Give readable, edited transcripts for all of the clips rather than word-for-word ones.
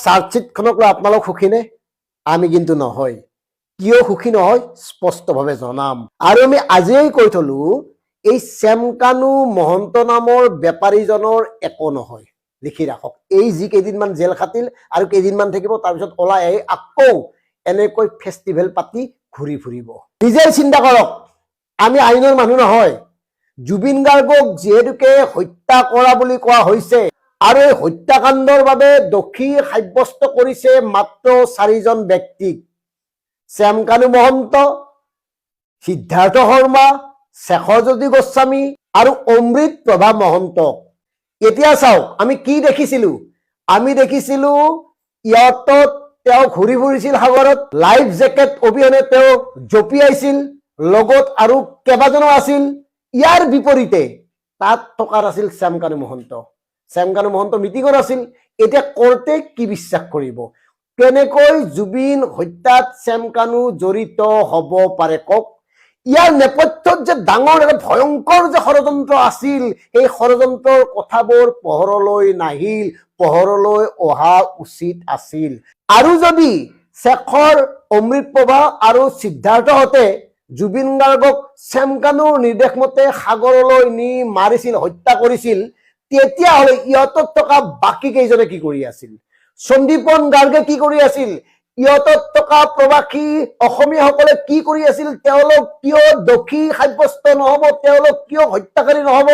চাৰ্জশ্বিটখনক লৈ আপোনালোক সুখী নে? আমি কিন্তু নহয়। কিয় সুখী নহয় স্পষ্টভাৱে জনাম। আৰু আমি আজিয়েই কৈ থলো, এই শ্যামকানু মহন্ত নামৰ বেপাৰীজনৰ একো নহয়, লিখি ৰাখক। এই যি কেইদিনমান জেল খাটিল আৰু কেইদিনমান থাকিব, তাৰপিছত ওলাই আহি আকৌ এনেকৈ ফেষ্টিভেল পাতি ঘূৰি ফুৰিব। নিজেই চিন্তা কৰক, আমি আইনৰ মানুহ নহয়। জুবিন গাৰ্গক যিহেতুকে হত্যা কৰা বুলি কোৱা হৈছে আৰু এই হত্যাকাণ্ডৰ বাবে দোষী সাব্যস্ত কৰিছে মাত্ৰ 4জন ব্যক্তিক, শ্যামকানু মহন্ত, সিদ্ধাৰ্থ শৰ্মা, শেখৰজ্যোতি গোস্বামী আৰু অমৃত প্ৰভা মহন্তক। এতিয়া চাওক, আমি কি দেখিছিলো? আমি দেখিছিলো ইয়াতত তেওঁ ঘূৰি ফুৰিছিল সাগৰত, লাইফ জেকেট অবিহনে তেওঁ জঁপিয়াইছিল, লগত আৰু কেইবাজনো আছিল। ইয়াৰ বিপৰীতে তাত থকা আছিল শ্যামকানু মহন্ত। শ্যামকানু মহন্ত মিটিঙত আছিল। এতিয়া কোৰ্টে কি বিশ্বাস কৰিব? কেনেকৈ জুবিন হত্যাত শ্যামকানু জড়িত হ'ব পাৰে কওক? ইয়াৰ নেপথ্যত যে ডাঙৰ এটা ভয়ংকৰ যে ষড়যন্ত্ৰ আছিল, সেই ষড়যন্ত্ৰৰ কথাবোৰ পোহৰলৈ নাহিল, পোহৰলৈ অহা উচিত আছিল। আৰু যদি শেখৰ, অমৃত প্ৰভা আৰু সিদ্ধাৰ্থহঁতে জুবিন গাৰ্গক শ্যামকানুৰ নিৰ্দেশ মতে সাগৰলৈ নি মাৰিছিল, হত্যা কৰিছিল, তেতিয়াহ'লে ইহঁতত থকা বাকী কেইজনে কি কৰি আছিল? সন্দীপন গাৰ্গে কি কৰি আছিল? ইহঁতত থকা প্ৰবাসী অসমীয়াসকলে কি কৰি আছিল? তেওঁলোক কিয় দোষী সাব্যস্ত নহব? তেওঁলোক কিয় হত্যাকাৰী নহব?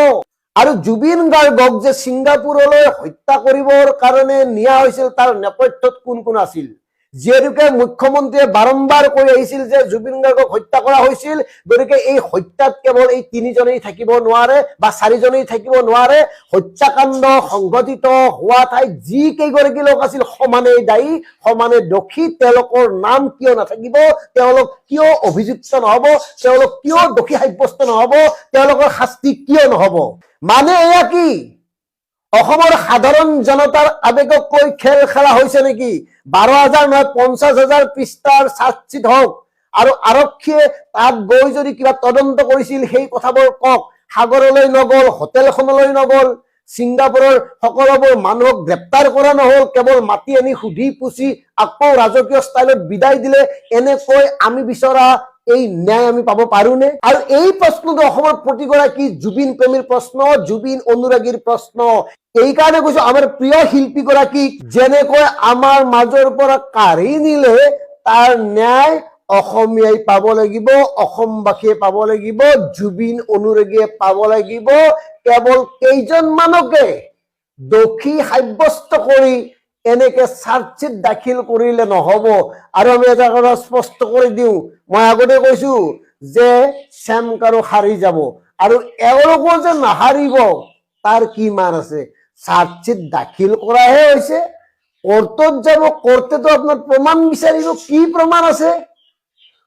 আৰু জুবিন গাৰ্গক যে ছিংগাপুৰলৈ হত্যা কৰিবৰ কাৰণে নিয়া হৈছিল, তাৰ নেপথ্যত কোন কোন আছিল? যিহেতুকে মুখ্যমন্ত্ৰীয়ে বাৰম্বাৰ কৈ আহিছিল যে জুবিন গাৰ্গক হত্যা কৰা হৈছিল, গতিকে এই হত্যাত কেৱল এই 3জনেই থাকিব নোৱাৰে বা 4জনেই থাকিব নোৱাৰে। হত্যাকাণ্ড সংঘটিত হোৱা ঠাইত যি কেইগৰাকী লোক আছিল সমানেই দায়ী, সমানে দোষী। তেওঁলোকৰ নাম কিয় নাথাকিব? তেওঁলোক কিয় অভিযুক্ত নহব? তেওঁলোক কিয় দোষী সাব্যস্ত নহব? তেওঁলোকৰ শাস্তি কিয় নহব? মানে এয়া কি? অসমৰ সাধাৰণ জনতাৰ আবেগক কৈ খেল খেলা হৈছে নেকি? 12,000 নহয় 50,000 পৃষ্ঠাৰ চাৰ্জশ্বিট হওক, আৰু আৰক্ষীয়ে তাত গৈ যদি কিবা তদন্ত কৰিছিল সেই কথাবোৰ কওক। সাগৰলৈ নগল, হোটেলখনলৈ নগল, ছিংগাপুৰৰ সকলোবোৰ মানুহক গ্ৰেপ্তাৰ কৰা নহল, কেৱল মাতি আনি সুধি পুচি আকৌ ৰাজকীয় ষ্টাইলত বিদায় দিলে। এনেকৈ আমি বিচৰা এই ন্যায় আমি পাব পাৰোনে? আৰু এই প্ৰশ্নটো অসমৰ প্ৰতিগৰাকী জুবিন প্ৰেমীৰ প্ৰশ্ন, জুবিন অনুৰাগীৰ প্ৰশ্ন। এইকাৰণে কৈছো, আমাৰ প্ৰিয় শিল্পীগৰাকীক যেনেকৈ আমাৰ মাজৰ পৰা কাঢ়ি নিলে, তাৰ ন্যায় অসমীয়াই পাব লাগিব, অসমবাসীয়ে পাব লাগিব, জুবিন অনুৰাগীয়ে পাব লাগিব। কেৱল কেইজনমানকে দোষী সাব্যস্ত কৰি এনেকে চাৰ্জশ্বিট দাখিল কৰিলে নহব। আৰু আমি এটা কথা স্পষ্ট কৰি দিওঁ, মই আগতে কৈছো যে শ্যামকানু হাৰি যাব, আৰু এওঁলোকো যে নাহাৰিব তাৰ কি মান আছে? চাৰ্জশ্বিট দাখিল কৰাহে হৈছে, কোৰ্টত যাব, কোৰ্টেতো আপোনাৰ প্ৰমাণ বিচাৰিব। কি প্ৰমাণ আছে?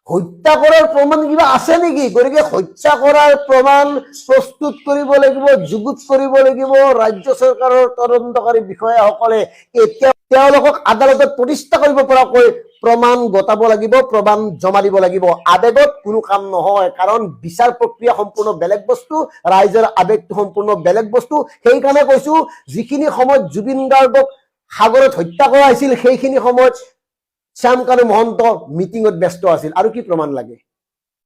হত্যা কৰাৰ প্ৰমাণ কিবা আছে নেকি? গতিকে হত্যা কৰাৰ প্ৰমাণ প্ৰস্তুত কৰিব লাগিব, যুগুত কৰিব লাগিব ৰাজ্য চৰকাৰৰ তদন্তকাৰী বিষয়াসকলে। এতিয়া তেওঁলোকক আদালতত প্ৰতিষ্ঠা কৰিব পৰাকৈ প্ৰমাণ গতাব লাগিব, প্ৰমাণ জমা দিব লাগিব। আবেগত কোনো কাম নহয়, কাৰণ বিচাৰ প্ৰক্ৰিয়া সম্পূৰ্ণ বেলেগ বস্তু, ৰাইজৰ আবেগটো সম্পূৰ্ণ বেলেগ বস্তু। সেইকাৰণে কৈছো, যিখিনি সময়ত জুবিন গাৰ্গক সাগৰত হত্যা কৰা হৈছিল, সেইখিনি সময়ত শ্যামকানু মহন্ত মিটিঙত ব্যস্ত আছিল। আৰু কি প্ৰমাণ লাগে?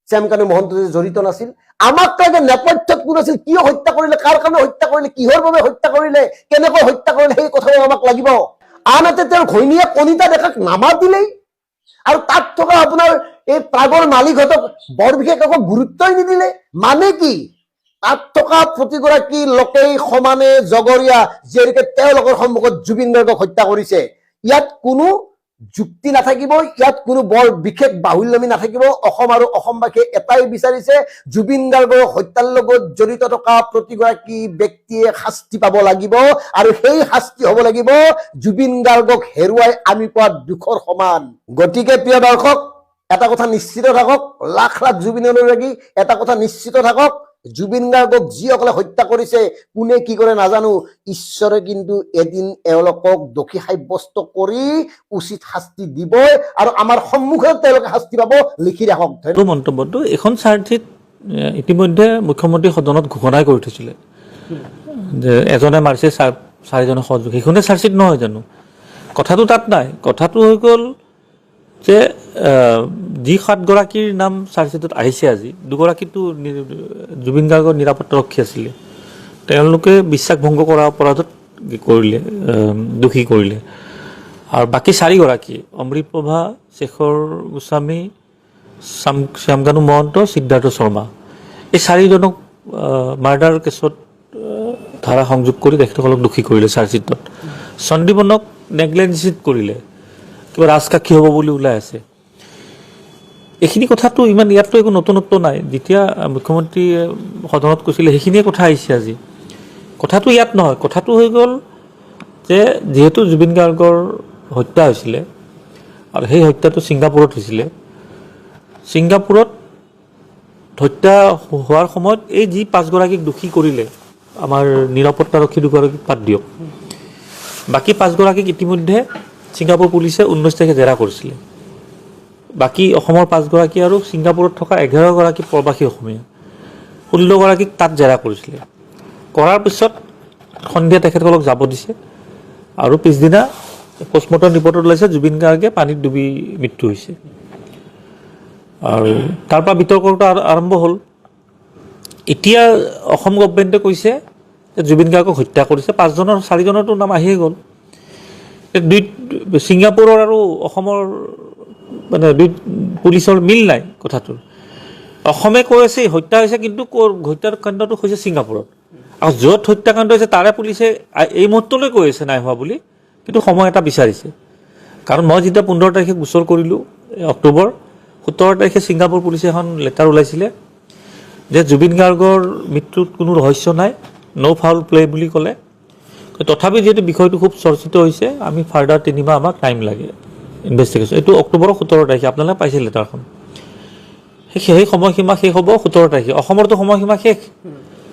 শ্যামকানু মহন্ত যে জড়িত নাছিল? আমাক লাগে নেপথ্যত কোন আছিল, কিয় হত্যা কৰিলে, কাৰ কাৰণে হত্যা কৰিলে, কিহৰ বাবে হত্যা কৰিলে, কেনেকৈ হত্যা কৰিলে, সেই কথাও আমাক লাগিব। আনহাতে তেওঁৰ ঘৈণীয়ে কণিতা ডেকাক নামাতিলেই, আৰু তাত থকা আপোনাৰ এই প্ৰাগৰ মালিকহঁতক বৰ বিশেষ একো গুৰুত্বই নিদিলে। মানে কি? তাত থকা প্ৰতিগৰাকী লোকেই সমানে জগৰীয়া, যিহেতুকে তেওঁলোকৰ সন্মুখত জুবিন গাৰ্গক হত্যা কৰিছে। ইয়াত কোনো যুক্তি নাথাকিব, ইয়াত কোনো বৰ বিশেষ বাহুল্যমী নাথাকিব। অসম আৰু অসমবাসীয়ে এটাই বিচাৰিছে, জুবিন গাৰ্গৰ হত্যাৰ লগত জড়িত থকা প্ৰতিগৰাকী ব্যক্তিয়ে শাস্তি পাব লাগিব, আৰু সেই শাস্তি হ'ব লাগিব জুবিন গাৰ্গক হেৰুৱাই আমি পোৱা দুখৰ সমান। গতিকে প্ৰিয় দৰ্শক, এটা কথা নিশ্চিত থাকক, লাখ লাখ জুবিন অনুৰাগী, এটা কথা নিশ্চিত থাকক, জুবিন গাৰ্গক যিসকলে হত্যা কৰিছে, কোনে কি কৰে নাজানো, ঈশ্বৰে কিন্তু এদিন এওঁলোকক দোষী সাব্যস্ত কৰি উচিত শাস্তি দিবই, আৰু আমাৰ সন্মুখত তেওঁলোকে শাস্তি পাব। লিখি ৰাখক। মন্তব্যটো এখন চাৰ্জশ্বিট ইতিমধ্যে মুখ্যমন্ত্ৰী সদনত ঘোষণাই কৰি থৈছিলে যে এজনে মাৰিছে 4জনে সহযোগী, সেইখনে চাৰ্জশ্বিট নহয় জানো? কথাটো তাত নাই, কথাটো হৈ গ'ল যে যি 7গৰাকীৰ নাম চাৰ্জশ্বিটত আহিছে আজি, 2গৰাকীতো জুবিন গাৰ্গৰ নিৰাপত্তাৰক্ষী আছিলে, তেওঁলোকে বিশ্বাস ভংগ কৰা অপৰাধত কৰিলে, দোষী কৰিলে। আৰু বাকী 4গৰাকী অমৃতপ্ৰভা, শেখৰ গোস্বামী, শ্যামকানু মহন্ত, সিদ্ধাৰ্থ শৰ্মা, এই 4জনক মাৰ্ডাৰ কেছত ধাৰা সংযোগ কৰি তেখেতসকলক দোষী কৰিলে চাৰ্জশ্বিটত। সন্দীপনক নেগলেঞ্চিত কৰিলে, কিবা ৰাজসাক্ষী হ'ব বুলি ওলাই আছে। এইখিনি কথাটো ইমান ইয়াততো একো নতুনত্ব নাই, যেতিয়া মুখ্যমন্ত্ৰীয়ে সদনত কৈছিলে সেইখিনিয়ে কথা আহিছে আজি। কথাটো ইয়াত নহয়, কথাটো হৈ গ'ল যে যিহেতু জুবিন গাৰ্গৰ হত্যা হৈছিলে আৰু সেই হত্যাটো ছিংগাপুৰত হৈছিলে, ছিংগাপুৰত হত্যা হোৱাৰ সময়ত এই যি 5গৰাকীক দোষী কৰিলে, আমাৰ নিৰাপত্তাৰক্ষী 2গৰাকীক বাদ দিয়ক, বাকী 5গৰাকীক ইতিমধ্যে ছিংগাপুৰ পুলিচে 19 তাৰিখে জেৰা কৰিছিলে। বাকী অসমৰ 5গৰাকী আৰু ছিংগাপুৰত থকা 11গৰাকী প্ৰৱাসী অসমীয়া, 16গৰাকীক তাত জেৰা কৰিছিলে। কৰাৰ পিছত সন্ধিয়া তেখেতসকলক যাব দিছে আৰু পিছদিনা পষ্টমৰ্টম ৰিপৰ্টত ওলাইছে জুবিন গাৰ্গে পানীত ডুবি মৃত্যু হৈছে। আৰু তাৰ পৰা বিতৰ্কটো আৰম্ভ হ'ল। এতিয়া অসম গভৰ্ণমেণ্টে কৈছে যে জুবিন গাৰ্গক হত্যা কৰিছে, 4জনৰতো নাম আহিয়ে গ'ল। ছিংগাপুৰৰ আৰু অসমৰ মানে পুলিচৰ মিল নাই কথাটোৰ। অসমে কৈ আছে হত্যা হৈছে, কিন্তু হত্যাৰ কাণ্ডটো হৈছে ছিংগাপুৰত, আৰু য'ত হত্যাকাণ্ড হৈছে তাৰে পুলিচে এই মুহূৰ্তলৈ কৈ আছে নাই হোৱা বুলি, কিন্তু সময় এটা বিচাৰিছে। কাৰণ মই যেতিয়া 15 তাৰিখে গোচৰ কৰিলোঁ অক্টোবৰ, 17 তাৰিখে ছিংগাপুৰ পুলিচে এখন লেটাৰ ওলাইছিলে যে জুবিন গাৰ্গৰ মৃত্যুত কোনো ৰহস্য নাই, ন' ফাউল প্লে বুলি ক'লে। তথাপি যিহেতু বিষয়টো খুব চৰ্চিত হৈছে, আমি ফাৰ্ডাৰ 3 মাহ আমাক টাইম লাগে ইনভেষ্টিগেশ্যন। এইটো অক্টোবৰৰ 17 তাৰিখে আপোনালোকে পাইছে লেটাৰখন। সেই সময়সীমা শেষ হ'ব 17 তাৰিখে। অসমৰতো সময়সীমা শেষ,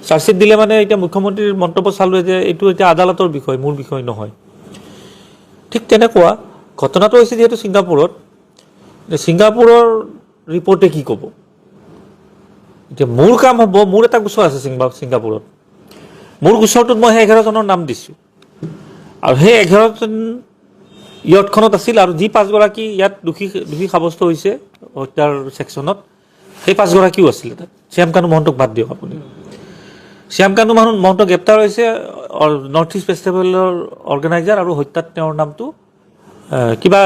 চাৰ্জশ্বিট দিলে মানে এতিয়া মুখ্যমন্ত্ৰীৰ মন্তব্য চালোৱে যে এইটো এতিয়া আদালতৰ বিষয়, মোৰ বিষয় নহয়। ঠিক তেনেকুৱা ঘটনাটো হৈছে যিহেতু ছিংগাপুৰত, ছিংগাপুৰৰ ৰিপৰ্টে কি ক'ব। এতিয়া মোৰ কাম হ'ব, মোৰ এটা গোচৰ আছে ছিংগাপুৰত, মোৰ গোচৰটোত মই সেই 11জনৰ নাম দিছোঁ, আৰু সেই 11জন ইয়টখনত আছিল, আৰু যি 5গৰাকী ইয়াত দোষী সাব্যস্ত হৈছে হত্যাৰ ছেকশ্যনত, সেই 5গৰাকীও আছিলে তাত। শ্যামকানু মহন্তক বাদ দিয়ক আপুনি। শ্যামকানু মহন্ত গ্ৰেপ্তাৰ হৈছে নৰ্থ ইষ্ট ফেষ্টিভেলৰ অৰ্গেনাইজাৰ, আৰু হত্যাত তেওঁৰ নামটো কিবা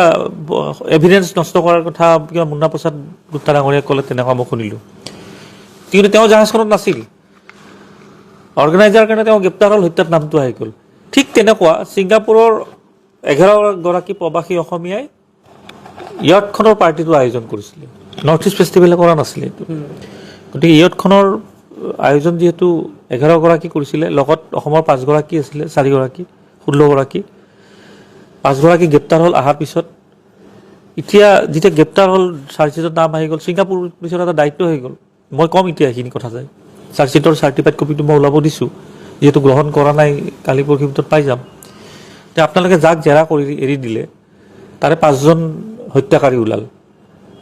এভিডেঞ্চ নষ্ট কৰাৰ কথা কিবা মুন্না প্ৰসাদ গুপ্তা ডাঙৰীয়াই ক'লে, তেনেকুৱা মই শুনিলোঁ। কিন্তু তেওঁ জাহাজখনত নাছিল, অৰ্গেনাইজাৰৰ কাৰণে তেওঁ গ্ৰেপ্তাৰ হ'ল, হত্যাত নামটো আহি গ'ল। ঠিক তেনেকুৱা ছিংগাপুৰৰ 11গৰাকী প্ৰৱাসী অসমীয়াই ইয়টখনৰ পাৰ্টিটো আয়োজন কৰিছিলে, নৰ্থ ইষ্ট ফেষ্টিভেলে কৰা নাছিলে এইটো। গতিকে ইয়টখনৰ আয়োজন যিহেতু 11গৰাকী কৰিছিলে, লগত অসমৰ 5গৰাকী আছিলে, 4গৰাকী, 16গৰাকী, 5গৰাকী গ্ৰেপ্তাৰ হ'ল। অহাৰ পিছত এতিয়া যেতিয়া গ্ৰেপ্তাৰ হ'ল, চাৰ্জশ্বিটত নাম আহি গ'ল, ছিংগাপুৰ পুলিচৰ এটা দায়িত্ব হৈ গ'ল। মই ক'ম এতিয়া এইখিনি কথা যায়, চাৰ্জশ্বিটৰ চাৰ্টিফাইড কপিটো মই ওলাব দিছোঁ, যিহেতু গ্ৰহণ কৰা নাই, কালি পৰহি ভিতৰত পাই যাম। এতিয়া আপোনালোকে যাক জেৰা কৰি এৰি দিলে, তাৰে 5জন হত্যাকাৰী ওলাল,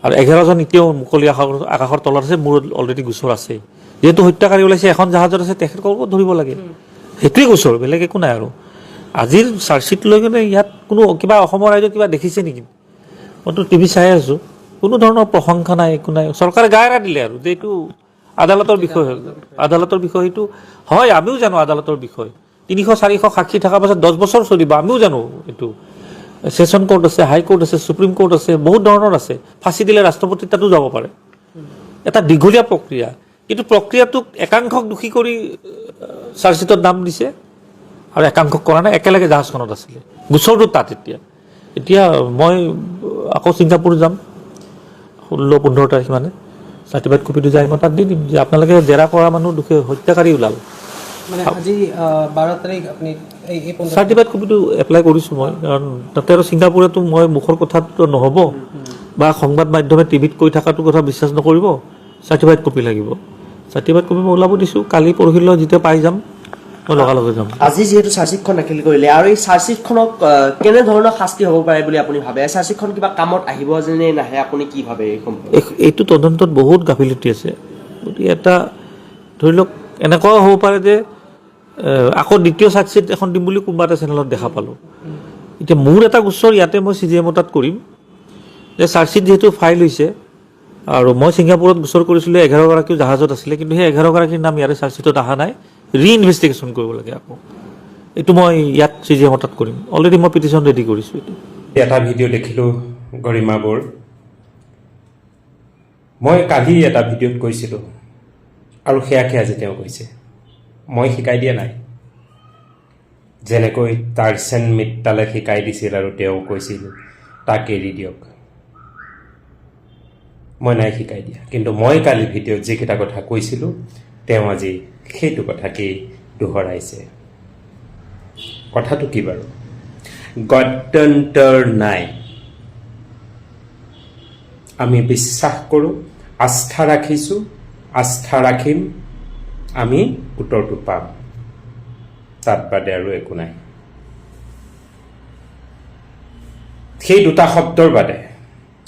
আৰু 11জন এতিয়াও মুকলি আকাশৰ তলত আছে। মোৰ অলৰেডি গোচৰ আছে, যিহেতু হত্যাকাৰী ওলাইছে, এখন জাহাজত আছে, তেখেতসকলকো ধৰিব লাগে, সেইটোৱে গোচৰ, বেলেগ একো নাই। আৰু আজিৰ চাৰ্জশ্বিট লৈ কিনে ইয়াত কোনো কিবা অসমৰ ৰাইজে কিবা দেখিছে নেকি? মইতো টিভি চাই আছোঁ, কোনো ধৰণৰ প্ৰশংসা নাই, একো নাই। চৰকাৰে গা এৰা দিলে আৰু যে এইটো আদালতৰ বিষয় হৈ গ'ল। আদালতৰ বিষয় সেইটো হয়, আমিও জানো আদালতৰ বিষয়। 300-400 সাক্ষী থকাৰ পাছত 10 বছৰ চলিব, আমিও জানো। এইটো ছেছন কোৰ্ট আছে, হাই কোৰ্ট আছে, সুপ্ৰিম কোৰ্ট আছে, বহুত ধৰণৰ আছে। ফাঁচি দিলে ৰাষ্ট্ৰপতিৰ তাতো যাব পাৰে, এটা দীঘলীয়া প্ৰক্ৰিয়া। কিন্তু প্ৰক্ৰিয়াটোক একাংশক দোষী কৰি চাৰ্জশ্বিটত নাম দিছে, আৰু একাংশক কৰা নাই। একেলগে জাহাজখনত আছিলে, গোচৰটো তাত। এতিয়া মই আকৌ ছিংগাপুৰ যাম 16-15 তাৰিখ মানে, চাৰ্টিফাইড কপিটো যাই মই তাত দি দিম যে আপোনালোকে জেৰা কৰা মানুহ দোষী হত্যাকাৰী ওলাল। মানে আজি 12 তাৰিখ আপুনি চাৰ্টিফাইড কপিটো এপ্লাই কৰিছোঁ মই, কাৰণ তাতে আৰু ছিংগাপুৰেতো মই মুখৰ কথাটো নহ'ব, বা সংবাদ মাধ্যমে টিভিত কৈ থকাটো কথা বিশ্বাস নকৰিব, চাৰ্টিফাইড কপি লাগিব। চাৰ্টিফাইড কপি মই ওলাব দিছোঁ, কালি পৰহিলৈ যেতিয়া পাই যাম মই লগালগে যাম। আজি যিহেতু চাৰ্জশ্বিটখন দাখিল কৰিলে, আৰু এই চাৰ্জশ্বিটখনক কেনেধৰণৰ শাস্তি হ'ব পাৰে বুলি আপুনি ভাবে? চাৰ্জশ্বিটখন কিবা কামত আহিব যেনে নাহে, আপুনি কি ভাবে? এইটো তদন্তত বহুত গাফিলতি আছে। গতিকে এটা ধৰি লওক এনেকুৱাও হ'ব পাৰে যে আকৌ দ্বিতীয় চাৰ্জশ্বিট এখন দিম বুলি কোনোবা এটা চেনেলত দেখা পালোঁ, এতিয়া মোৰ এটা গোচৰ ইয়াতে মই CJM তাত কৰিম যে চাৰ্জশ্বিট যিহেতু ফাইল হৈছে আৰু মই ছিংগাপুৰত গোচৰ কৰিছিলোঁ 11গৰাকীও জাহাজত আছিলে কিন্তু সেই 11গৰাকীৰ নাম ইয়াতে চাৰ্জশ্বিটত অহা নাই ৰিইনভেষ্টিগেশ্যন কৰিব লাগে আকৌ এইটো মই ইয়াত CJM তাত কৰিম অলৰেডি মই পিটিশ্যন ৰেডি কৰিছোঁ এইটো এটা ভিডিঅ' দেখিলোঁ গৰিমাবোৰ মই কালি এটা ভিডিঅ'ত কৈছিলোঁ আৰু সেয়াকে আজি তেওঁ কৈছে মই শিকাই দিয়া নাই যেনেকৈ তাৰ্চেন মিট্টালে শিকাই দিছিল আৰু তেওঁ কৈছিল তাক এৰি দিয়ক মই নাই শিকাই দিয়া কিন্তু মই কালি ভিডিঅ'ত যিকেইটা কথা কৈছিলোঁ তেওঁ আজি সেইটো কথাকেই দোহৰাইছে কথাটো কি বাৰু গত্যন্তৰ নাই আমি বিশ্বাস কৰোঁ আস্থা ৰাখিছোঁ আস্থা ৰাখিম আমি উত্তৰটো পাম তাত বাদে আৰু একো নাই সেই দুটা শব্দৰ বাদে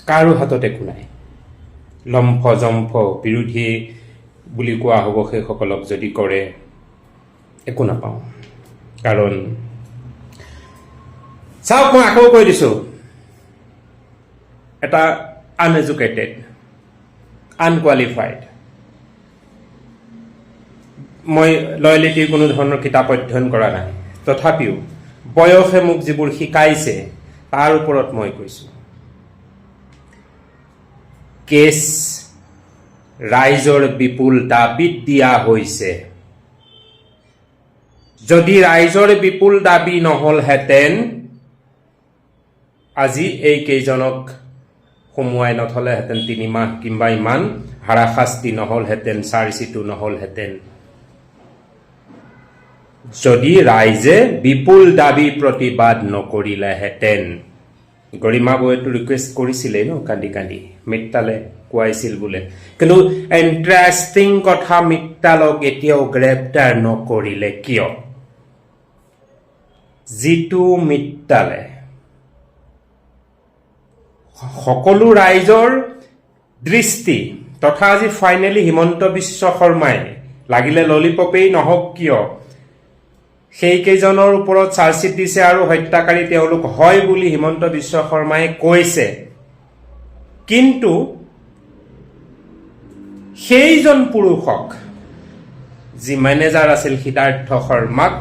কাৰো হাতত একো নাই লম্ফ জম্ফ বিৰোধী বুলি কোৱা হ'ব সেইসকলক যদি কৰে একো নাপাওঁ কাৰণ চাওক মই আকৌ কৈ দিছোঁ এটা আনএডুকেটেড আনকুৱালিফাইড মই লয়েলিটিৰ কোনো ধৰণৰ কিতাপ অধ্যয়ন কৰা নাই তথাপিও বয়সে মোক যিবোৰ শিকাইছে তাৰ ওপৰত মই কৈছোঁ কেছ ৰাইজৰ বিপুল দাবীত দিয়া হৈছে যদি ৰাইজৰ বিপুল দাবী নহলহেঁতেন আজি এই কেইজনক সোমোৱাই নথলেহেঁতেন 3 মাহ কিংবা ইমান হাৰাশাস্তি নহলহেঁতেন চাৰ্জশ্বিটো নহলহেঁতেন যদি ৰাইজে বিপুল দাবী প্ৰতিবাদ নকৰিলেহেঁতেন গৰিমা বৌয়েতো ৰিকুৱেষ্ট কৰিছিলেই ন কান্দি কান্দি মিট্টালে কোৱাইছিল বোলে কিন্তু ইণ্টাৰেষ্টিং কথা মিট্টালক এতিয়াও গ্ৰেপ্তাৰ নকৰিলে কিয় যিটো মিট্টালে সকলো ৰাইজৰ দৃষ্টি তথা আজি ফাইনেলি হিমন্ত বিশ্ব শৰ্মাই লাগিলে ললিপপেই নহওক কিয় সেইকেইজনৰ ওপৰত চাৰ্জশ্বিট দিছে আৰু হত্যাকাৰী তেওঁলোক হয় বুলি হিমন্ত বিশ্ব শৰ্মাই কৈছে কিন্তু সেইজন পুৰুষক যি মেনেজাৰ আছিল সিদ্ধাৰ্থ শৰ্মাক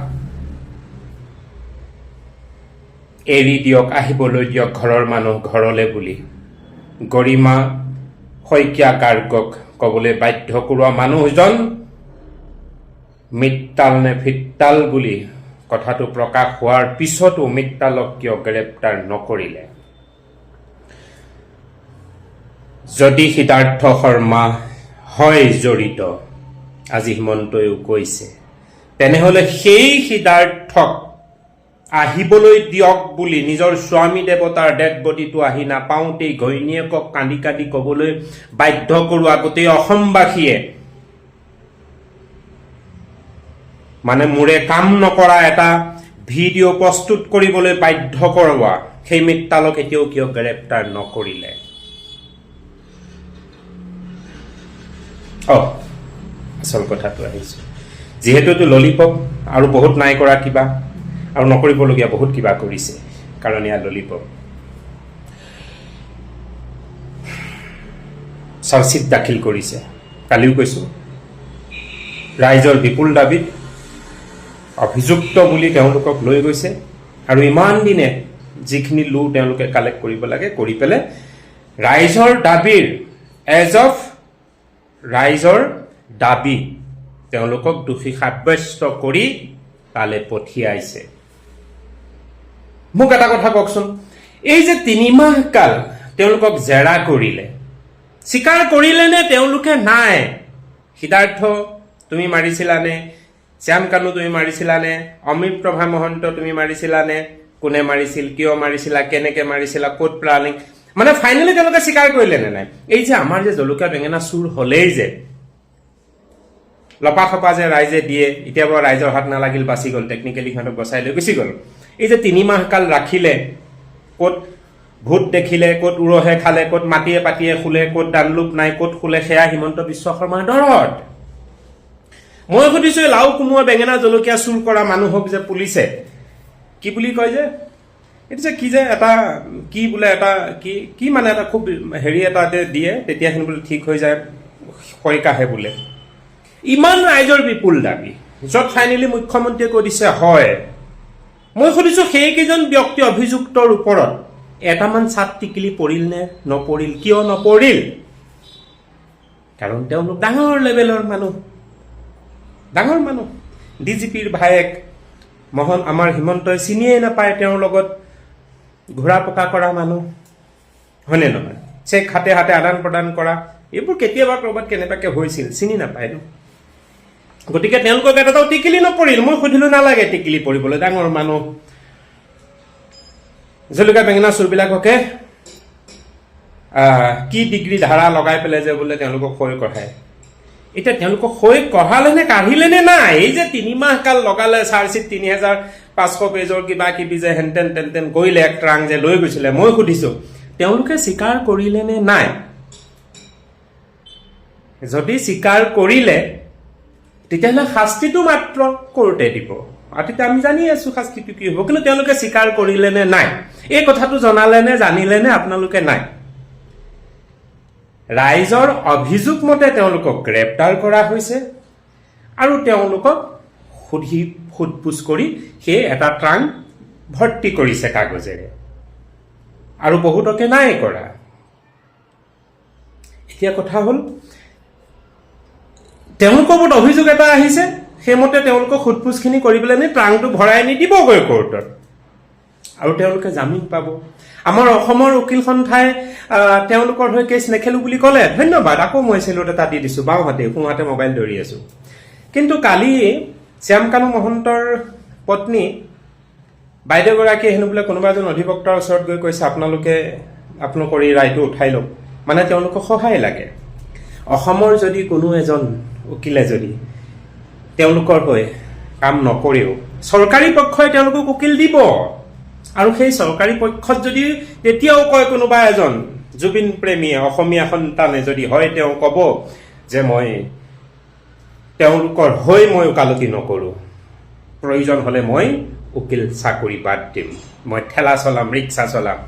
এৰি দিয়ক আহিবলৈ দিয়ক ঘৰৰ মানুহ ঘৰলে বুলি গৰিমা শইকীয়া গাৰ্গক ক'বলৈ বাধ্য কৰোৱা মানুহজন মিট্টাল নে ফিট্টাল বুলি কথাটো প্ৰকাশ হোৱাৰ পিছতো মিট্টালক কিয় গ্ৰেপ্তাৰ নকৰিলে যদি সিদ্ধাৰ্থ শৰ্মা হয় জড়িত আজি হিমন্তইও কৈছে তেনেহ'লে সেই সিদ্ধাৰ্থক আহিবলৈ দিয়ক বুলি নিজৰ স্বামী দেৱতাৰ ডেড বডিটো আহি নাপাওঁতেই ঘৈণীয়েকক কান্দি কান্দি ক'বলৈ বাধ্য কৰোৱা গোটেই অসমবাসীয়ে মানে মোৰে কাম নকৰা এটা ভিডিঅ' প্ৰস্তুত কৰিবলৈ বাধ্য কৰোৱা সেই মিট্টালক এতিয়াও কিয় গ্ৰেপ্তাৰ নকৰিলে আচল কথাটো আহিছোঁ যিহেতুতো ললিপপ আৰু বহুত নাই কৰা কিবা আৰু নকৰিবলগীয়া বহুত কিবা কৰিছে কাৰণ ইয়াৰ ললিপপ চাৰ্জশ্বিট দাখিল কৰিছে কালিও কৈছোঁ ৰাইজৰ বিপুল দাবীত অভিযুক্ত বুলি তেওঁলোকক লৈ গৈছে আৰু ইমান দিনে যিখিনি লো তেওঁলোকে কালেক্ট কৰিব লাগে কৰি পেলাই ৰাইজৰ দাবীৰ এজ অফ ৰাইজৰ দাবী তেওঁলোকক দোষী সাব্যস্ত কৰি তালে পঠিয়াইছে মোক এটা কথা কওকচোন এই যে 3 মাহ কাল তেওঁলোকক জেৰা কৰিলে স্বীকাৰ কৰিলে নে তেওঁলোকে নাই সিদ্ধাৰ্থ তুমি মাৰিছিলানে শ্যাম কানু তুমি মাৰিছিলানে অমিত প্ৰভা মহন্ত তুমি মাৰিছিলানে কোনে মাৰিছিল কিয় মাৰিছিলা কেনেকে মাৰিছিলা ক'ত প্লানিং মানে ফাইনেলি তেওঁলোকে স্বীকাৰ কৰিলে নে নাই এই যে আমাৰ যে জলকীয়া বেঙেনা চুৰ হ'লেই যে লপা খপা যে ৰাইজে দিয়ে এতিয়া বাৰু ৰাইজৰ হাত নালাগিল বাচি গ'ল টেকনিকেলি সিহঁতক বচাই লৈ গুচি গ'ল এই যে 3 মাহ কাল ৰাখিলে ক'ত ভূত দেখিলে ক'ত উৰহে খালে ক'ত মাটিয়ে পাতিয়ে শুলে ক'ত দানলোপ নাই ক'ত শুলে সেয়া হিমন্ত বিশ্ব শৰ্মাৰ দৰত মই সুধিছোঁ লাও কোমোৱা বেঙেনা জলকীয়া চুৰ কৰা মানুহক যে পুলিচে কি বুলি কয় যে এইটো যে কি যে এটা কি বোলে এটা কি কি মানে এটা খুব হেৰি এটা দিয়ে তেতিয়াখিনি বোলে ঠিক হৈ যায় হৈ কাহে বোলে ইমান ৰাইজৰ বিপুল দাবী য'ত ফাইনেলি মুখ্যমন্ত্ৰীয়ে কৈ দিছে হয় মই সুধিছোঁ সেইকেইজন ব্যক্তি অভিযুক্তৰ ওপৰত এটামান চাপ টিকিলি পৰিল নে নপৰিল কিয় নপৰিল কাৰণ তেওঁলোক ডাঙৰ লেভেলৰ মানুহ ডিজিপিৰ ভায়েক আমাৰ হিমন্তই চিনিয়েই নাপায় তেওঁৰ লগত ঘূৰা পকা কৰা মানুহ হয়নে নহয় চেক হাতে হাতে আদান প্ৰদান কৰা এইবোৰ কেতিয়াবা ক'ৰবাত কেনেবাকৈ হৈছিল চিনি নাপায় ন গতিকে তেওঁলোকক এটাও টিকিলি নপৰিল মই সুধিলোঁ নালাগে টিকিলি পৰিবলৈ ডাঙৰ মানুহ জলকীয়া বেঙেনা চোৰবিলাককে কি ডিগ্ৰী ধাৰা লগাই পেলাই যে বোলে তেওঁলোকক সৈ কঢ়ায় এতিয়া তেওঁলোকক সৈ কঢ়ালে নে কাঢ়িলে নে নাই এই যে 3 মাহ কাল লগালে চাৰ্জশ্বিট 3500 পেজৰ কিবা কিবি যে হেনটেন তেনটেন কৰিলে এক ট্ৰাং যে লৈ গৈছিলে মই সুধিছোঁ তেওঁলোকে স্বীকাৰ কৰিলে নে নাই যদি স্বীকাৰ কৰিলে তেতিয়াহ'লে শাস্তিটো মাত্ৰ কৰোঁতে দিব আৰু তেতিয়া আমি জানি আছোঁ শাস্তিটো কি হ'ব কিন্তু তেওঁলোকে স্বীকাৰ কৰিলে নে নাই এই কথাটো জনালে নে জানিলে নে আপোনালোকে নাই ৰাইজৰ অভিযোগ মতে তেওঁলোকক গ্ৰেপ্তাৰ কৰা হৈছে আৰু তেওঁলোকক সোধপোছ কৰি সেই এটা ট্ৰাং ভৰ্তি কৰিছে কাগজেৰে আৰু বহুতকে নাই কৰা এতিয়া কথা হ'ল তেওঁলোকৰ ওপৰত অভিযোগ এটা আহিছে সেইমতে তেওঁলোকক সোধপোছখিনি কৰিবলৈ নি ট্ৰাংটো ভৰাই নিদিবগৈ কোৰ্টত আৰু তেওঁলোকে জামিন পাব আমাৰ অসমৰ উকিল সন্থাই তেওঁলোকৰ হৈ কেছ নেখেলোঁ বুলি ক'লে ধন্যবাদ আকৌ মই চেলুট এটা দি দিছোঁ বাওঁহাতে সোঁহাতে মোবাইল ধৰি আছোঁ কিন্তু কালি শ্যামকানু মহন্তৰ পত্নী বাইদেউগৰাকীয়ে হেনো বোলে কোনোবা এজন অধিবক্তাৰ ওচৰত গৈ কৈছে আপোনালোকৰ এই ৰায়টো উঠাই লওক মানে তেওঁলোকক সহায় লাগে অসমৰ যদি কোনো এজন উকিলে যদি তেওঁলোকৰ হৈ কাম নকৰেও চৰকাৰী পক্ষই তেওঁলোকক উকিল দিব আৰু সেই চৰকাৰী পক্ষত যদি তেতিয়াও কয় কোনোবা এজন জুবিন প্ৰেমীয়ে অসমীয়া সন্তানে যদি হয় তেওঁ ক'ব যে মই তেওঁলোকৰ হৈ মই ওকালতি নকৰোঁ প্ৰয়োজন হ'লে মই উকিল চাকৰি বাদ দিম মই ঠেলা চলাম ৰিক্সা চলাম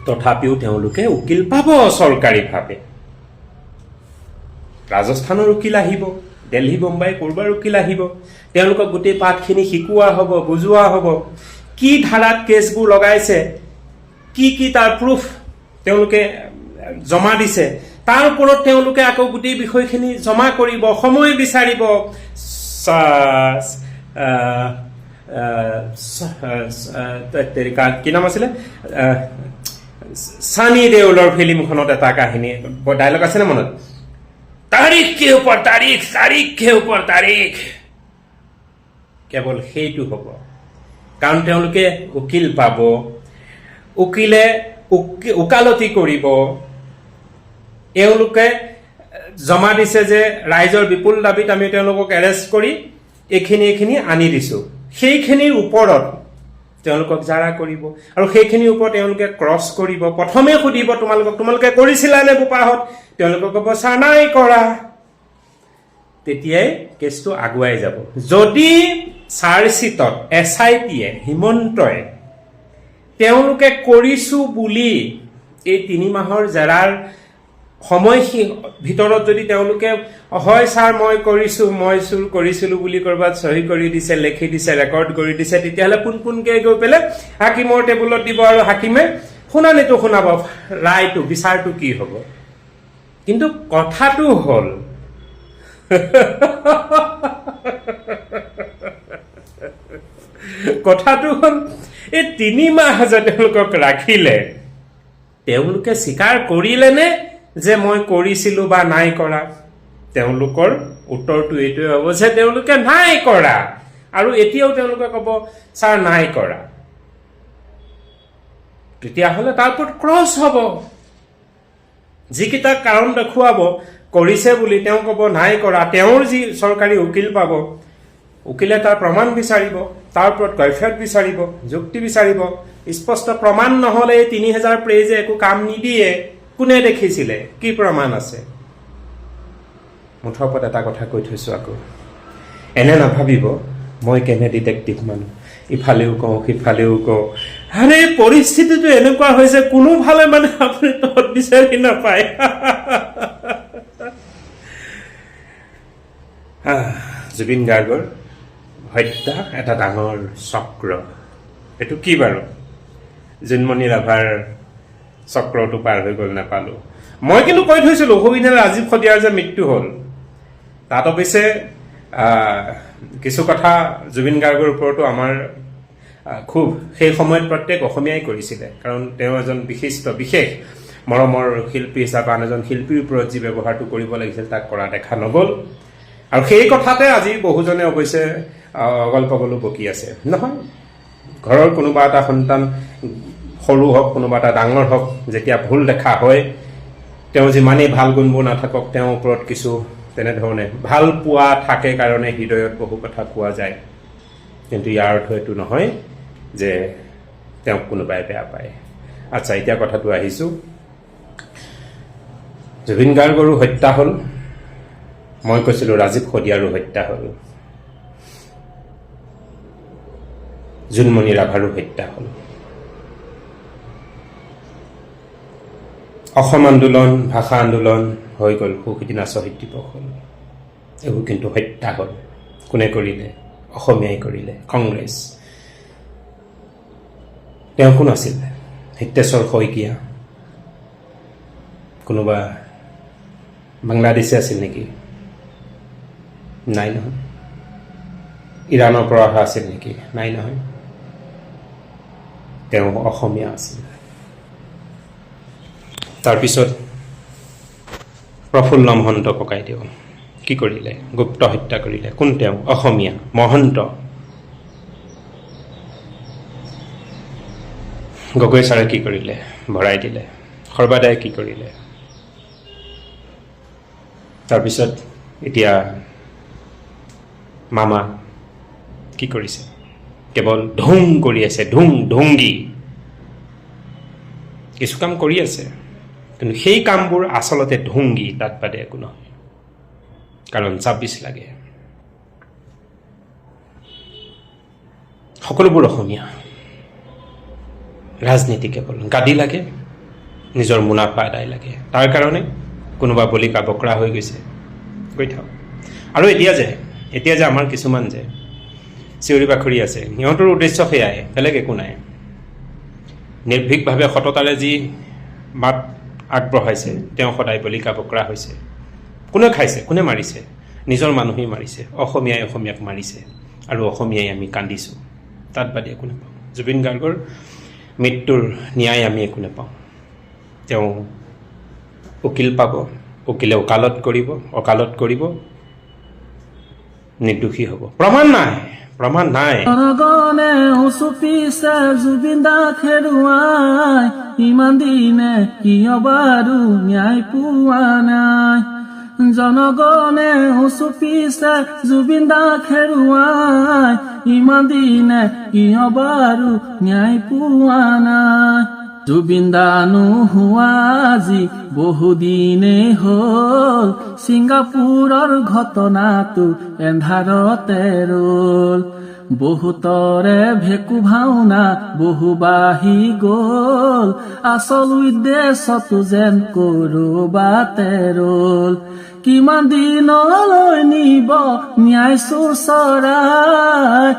তথাপিও তেওঁলোকে উকিল পাব চৰকাৰীভাৱে ৰাজস্থানৰ উকিল আহিব দিল্লী মুম্বাই ক'ৰবাৰ উকিল আহিব তেওঁলোকক গোটেই পাঠখিনি শিকোৱা হ'ব বুজোৱা হ'ব কি ধাৰাত কেছবোৰ লগাইছে কি তাৰ প্ৰুফ তেওঁলোকে জমা দিছে তাৰ ওপৰত তেওঁলোকে আকৌ গোটেই বিষয়খিনি জমা কৰিব সময় বিচাৰিব কি নাম আছিলে সানি দেউলৰ ফিল্মখনত এটা কাহিনী ডায়লগ আছে নে মনত তাৰিখ কে ওপৰ তাৰিখ কেৱল সেইটো হ'ব কাৰণ তেওঁলোকে উকিল পাব উকিলে ওকালতি কৰিব এওঁলোকে জমা দিছে যে ৰাইজৰ বিপুল দাবীত আমি তেওঁলোকক এৰেষ্ট কৰি এইখিনি আনি দিছোঁ সেইখিনিৰ ওপৰত তেওঁলোকক জাৰা কৰিব আৰু সেইখিনিৰ ওপৰত তেওঁলোকে ক্ৰছ কৰিব প্ৰথমে সুধিব তোমালোকে কৰিছিলানে বোপাহঁত তেওঁলোকে ক'ব ছাৰ নাই কৰা তেতিয়াই কেছটো আগুৱাই যাব যদি চাৰ্জশ্বিটত SITয়ে হিমন্তই তেওঁলোকে কৰিছোঁ বুলি এই 3 মাহৰ জেৰাৰ সময় ভিতৰত যদি তেওঁলোকে হয় ছাৰ মই কৰিছোঁ মই চুৰ কৰিছিলোঁ বুলি ক'ৰবাত চহী কৰি দিছে লেখি দিছে ৰেকৰ্ড কৰি দিছে তেতিয়াহ'লে পোনপোনকৈ গৈ পেলাই হাকিমৰ টেবুলত দিব আৰু হাকিমে শুনানিটো শুনাব ৰায়টো বিচাৰটো কি হ'ব কিন্তু কথাটো হ'ল এই 3 মাহ যে তেওঁলোকক ৰাখিলে তেওঁলোকে স্বীকাৰ কৰিলে নে যে মই কৰিছিলোঁ বা নাই কৰা তেওঁলোকৰ উত্তৰটো এইটোৱে হ'ব যে তেওঁলোকে নাই কৰা আৰু এতিয়াও তেওঁলোকে ক'ব ছাৰ নাই কৰা তেতিয়াহ'লে তাৰ ওপৰত ক্ৰছ হ'ব যিকেইটা কাৰণ দেখুৱাব কৰিছে বুলি তেওঁ ক'ব নাই কৰা তেওঁৰ যি চৰকাৰী উকিল পাব উকিলে তাৰ প্ৰমাণ বিচাৰিব তাৰ ওপৰত কৈফিয়ত বিচাৰিব যুক্তি বিচাৰিব স্পষ্ট প্ৰমাণ নহ'লে 3000 পেজে একো কাম নিদিয়ে কোনে দেখিছিলে কি প্ৰমাণ আছে মুঠৰ ওপৰত এটা কথা কৈ থৈছোঁ আকৌ এনে নাভাবিব মই কেনে ডিটেক্টিভ মানুহ, ইফালেও কওঁ সিফালেও কওঁ। আৰে পৰিস্থিতিটো এনেকুৱা হৈছে কোনোফালে মানে আপুনি তত বিচাৰি নাপায়। জুবিন গাৰ্গৰ হত্যা এটা ডাঙৰ চক্ৰ। এইটো কি বাৰু? জোনমণি ৰাভাৰ চক্ৰটো পাৰ হৈ গ'ল নাপালোঁ। মই কিন্তু কৈ থৈছিলোঁ অসুবিধাৰে ৰাজীৱ খদিয়াৰ যে মৃত্যু হ'ল, তাত অৱশ্যে কিছু কথা জুবিন গাৰ্গৰ ওপৰতো আমাৰ খুব সেই সময়ত প্ৰত্যেক অসমীয়াই কৰিছিলে, কাৰণ তেওঁ এজন বিশেষ মৰমৰ শিল্পী হিচাপে আন এজন শিল্পীৰ ওপৰত যি ব্যৱহাৰটো কৰিব লাগিছিল তাক কৰা দেখা নগ'ল। আৰু সেই কথাতে আজি বহুজনে অৱশ্যে অগল পগলো বকি আছে। নহয়, ঘৰৰ কোনোবা এটা সন্তান সৰু হওক কোনোবা এটা ডাঙৰ হওক, যেতিয়া ভুল দেখা হয়, তেওঁ যিমানেই ভাল গুণবোৰ নাথাকক তেওঁৰ ওপৰত কিছু তেনেধৰণে ভাল পোৱা থাকে কাৰণে হৃদয়ত বহু কথা কোৱা যায়। কিন্তু ইয়াৰ অৰ্থ এইটো নহয় যে তেওঁক কোনোবাই বেয়া পায়। আচ্ছা, এতিয়া কথাটো আহিছোঁ, জুবিন গাৰ্গৰো হত্যা হ'ল, মই কৈছিলোঁ ৰাজীৱ খদিয়াৰো হত্যা হ'ল, জোনমণি ৰাভাৰো হত্যা হ'ল। অসম আন্দোলন, ভাষা আন্দোলন হৈ গ'ল, সিদিনা শ্বহীদ দিৱস হ'ল। এইবোৰ কিন্তু হত্যা হ'ল। কোনে কৰিলে? অসমীয়াই কৰিলে, কংগ্ৰেছ। তেওঁ কোন আছিল? হিতেশ্বৰ শইকীয়া। কোনোবা বাংলাদেশী আছিল নেকি? নাই নহয়। ইৰাণৰ পৰা অহা আছিল নেকি? নাই নহয়। তেওঁ অসমীয়া আছিল। তাৰপিছত প্ৰফুল্ল মহন্ত ককাইদেউ কি কৰিলে? গুপ্ত হত্যা কৰিলে। কোন তেওঁ? অসমীয়া মহন্ত। গগৈ ছাৰে কি কৰিলে? ভৰাই দিলে। সৰ্বাদাই কি কৰিলে? তাৰপিছত এতিয়া মামা কি কৰিছে? কেৱল ঢুং কৰি আছে, ঢুংগি কিছু কাম কৰি আছে, কিন্তু সেই কামবোৰ আচলতে ঢুংগি, তাত বাদে একো নহয়। কাৰণ 26 লাগে, সকলোবোৰ অসমীয়া। ৰাজনীতি কেৱল গাদী লাগে, নিজৰ মুনাফা আদায় লাগে, তাৰ কাৰণে কোনোবা বলিকা বকৰা হৈ গৈছে, গৈ থাকক। আৰু এতিয়া যে আমাৰ কিছুমান যে চিঞৰি বাখৰি আছে, সিহঁতৰ উদ্দেশ্য সেয়াই, বেলেগ একো নাই। নিৰ্ভীকভাৱে সততাৰে যি মাত আগবঢ়াইছে, তেওঁ সদায় বলিকা বকৰা হৈছে। কোনে খাইছে? কোনে মাৰিছে? নিজৰ মানুহেই মাৰিছে। অসমীয়াই অসমীয়াক মাৰিছে, আৰু অসমীয়াই আমি কান্দিছোঁ। তাত বাদে একো নাপাওঁ। জুবিন গাৰ্গৰ মৃত্যুৰ ন্যায় আমি একো নাপাওঁ। তেওঁ উকিল পাব, উকিলে ওকালত কৰিব, নিৰ্দোষী হ'ব। প্ৰমাণ নাই। জনগণে উচুপিছে জুবিন দাক হেৰুৱাই, ইমান দিনে কিয় বাৰু ন্যায় পোৱা নাই। জনগণে উচুপিছে জুবিন দাক হেৰুৱাই, ইমান দিনে কিয় বাৰু ন্যায় পোৱা নাই। জুবিন দা নোহোৱা আজি বহুদিনেই হ'ল, ছিংগাপুৰৰ ঘটনাটো এন্ধাৰতে ৰল। বহুতৰে ভেকু ভাওনা বহু বাঢ়ি গ'ল, আচল উদ্দেশ্যটো যেন কৰবাতে ৰল। কিমান দিনলৈ নিব ন্যায় চোচৰাই,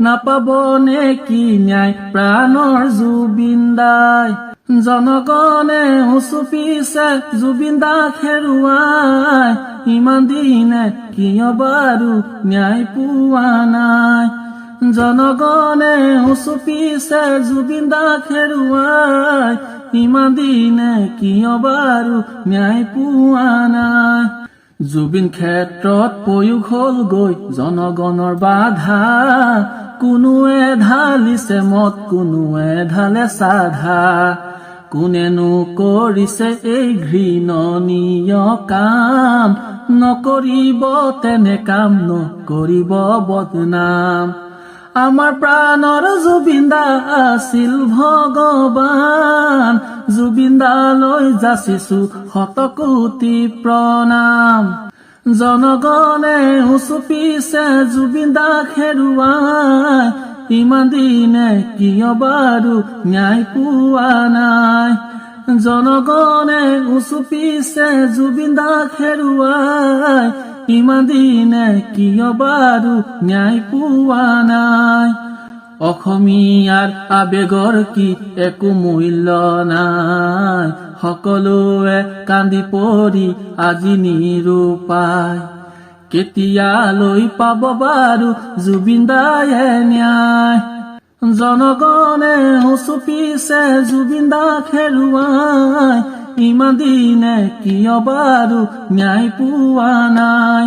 নাপাব নে কি ন্যায় প্ৰাণৰ জুবিন দাই। জনগণে উচুপিছে জুবিন দাক হেৰুৱাই, ইমান দিনে কিয় বাৰু ন্যায় পোৱা নাই। জনগণে উচুপিছে জুবিন দাক হেৰুৱাই, ইমান দিনে কিয় বাৰু ন্যায় পোৱা নাই। জুবিন ক্ষেত্ৰত প্ৰয়োগ হ'লগৈ জনগণৰ বাধা, কোনোৱে ঢালিছে মদ, কোনোৱে ঢালে চাধা। কোনেনো কৰিছে এই ঘৃণনীয় কাম, নকৰিব তেনে কাম, নকৰিব বদনাম। আমাৰ প্ৰাণৰ জুবিন দা আছিল ভগৱান, জুবিন দালৈ যাচিছো শতকোটি প্ৰণাম। জনগণে উচুপিছে জুবিন দাক হেৰুৱাই ইমান দিনে কিয় বাৰু ন্যায় পোৱা নাই জনগণে উচুপিছে জুবিন দাক হেৰুৱাই ইমান দিনে কিয় বাৰু ন্যায় পোৱা নাই অসমীয়াৰ আবেগৰ কি একো মূল্য নাই সকলোৱে কান্দি পৰি আজি নিৰূপায় কেতিয়ালৈ পাব বাৰু জুবিন দায়ে ন্যায় জনগণে উচুপিছে জুবিন দাক হেৰুৱাই ইমান দিনে কিয় বাৰু ন্যায় পোৱা নাই